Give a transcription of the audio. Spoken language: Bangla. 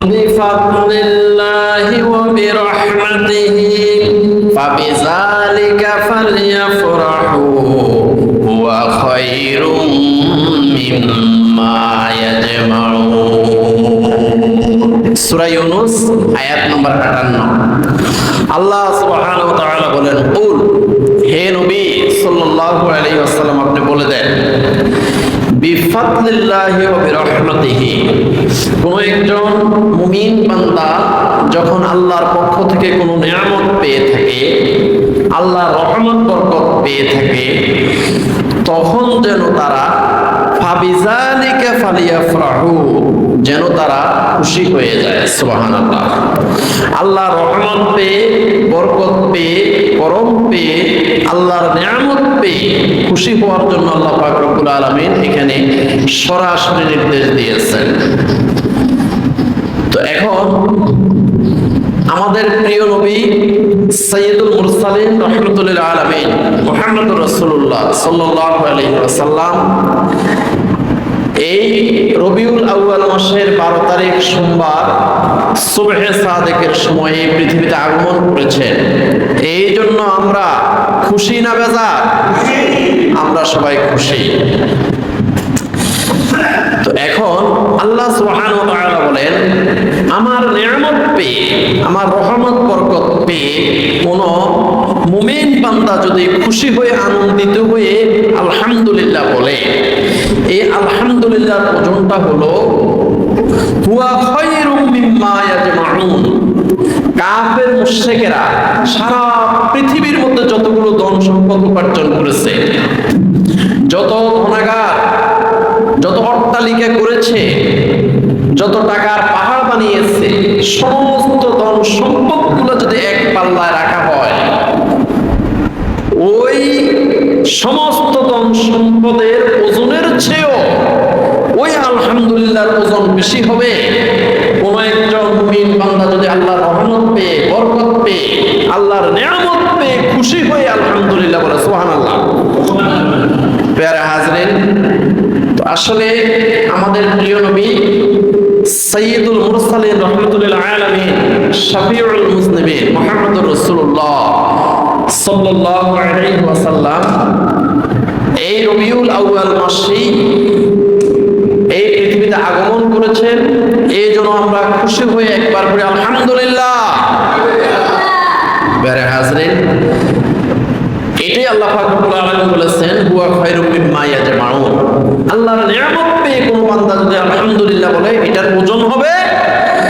بفضل الله وبرحمته فبذلك فليفرحوا هو خير مما يجمعون সূরা ইউনূস আয়াত নম্বর 58 আল্লাহ সুবহানাহু ওয়া তাআলা বলেন কুল হে নবী সাল্লাল্লাহু আলাইহি ওয়াসাল্লাম আপনি বলে দেন বিফাদলিল্লাহি ওয়া বিরহমাতিহি কোন একজন মুমিন বান্দা যখন আল্লাহর পক্ষ থেকে কোনো নিয়ামত পেয়ে থাকে, আল্লাহর রহমত বরকত পেয়ে থাকে, তখন যেন তারা ফাবিযালিকা ফালিয়াফরাহু যেন তারা খুশি হয়ে যায়। সুবহানাল্লাহ। আল্লাহর রহমত পেয়ে, বরকত পেয়ে, করম পেয়ে, আল্লাহর নিয়ামত পেয়ে খুশি হওয়ার জন্য আল্লাহ পাক রব্বুল আলামিন এখানে সরাসরি নির্দেশ দিয়েছেন। তো এখন আমাদের প্রিয় নবী সাইয়্যিদুল মুরসালিন রাহমাতুল লিল আলামিন মুহাম্মদুর রাসূলুল্লাহ সাল্লাল্লাহু আলাইহি ওয়াসাল্লাম এই রবিউল আউয়াল মাসের 12 তারিখ সোমবার সুবহে সাদেকের সময়ে পৃথিবীতে আগমন করেছেন। এই জন্য আমরা খুশি না বেজার? আমরা সবাই খুশি। তো এখন আল্লাহ সুবহানাহু ওয়া তাআলা বলেন আমার নিয়ামত পেয়ে, আমার রহমত বরকত পেয়ে কোন মুমিন বান্দা যদি খুশি হয়ে আনন্দিত হয়ে আলহামদুলিল্লাহ বলে, এই আলহামদুলিল্লাহর ওজনটা হলো হুয়া খায়রুম মিম্মা ইয়াজমাউন। কাফের মুশরিকেরা সারা পৃথিবীর মধ্যে যতগুলো ধন সম্পদ উপার্জন করেছে, যত ধনাগার, যত অট্টালিকা করেছে, যত টাকার পাহাড় বানিয়েছে, সমস্ত ধন সম্পদগুলো যদি এক পাল্লায় রাখা হয়, ওই সমস্ত ধন সম্পদের ওজনের চেয়েও ওই আলহামদুলিল্লাহর ওজন বেশি হবে কোন একজন মুমিন বান্দা যদি আল্লাহর রহমত পেয়ে, বরকত পেয়ে, আল্লাহর নিয়ামত পেয়ে খুশি হয়ে আলহামদুলিল্লাহ বলে। সুবহানাল্লাহ। প্যারা হাজরিন, তো আসলে আমাদের প্রিয় নবী সাইয়্যিদুল মুরসালিন রাহমাতুল লিল আলামিন শাফিউল মুজনিবিন মুহাম্মদুর রাসূলুল্লাহ সাল্লাল্লাহু আলাইহি ওয়াসাল্লাম এই রবিউল আউয়াল মাসে এই পৃথিবীতে আগমন করেছেন। এই জন্য আমরা খুশি হয়ে একবার করে আলহামদুলিল্লাহ। প্যারা হাজরিন, এটাই আল্লাহ পাক রব্বুল আলামিন বলেছেন হুয়া খায়রুম মিম্মা ইয়াজমাউন। আল্লাহর নিয়ামত পেয়ে কোন বান্দা যদি আলহামদুলিল্লাহ বলে, এটার ওজন হবে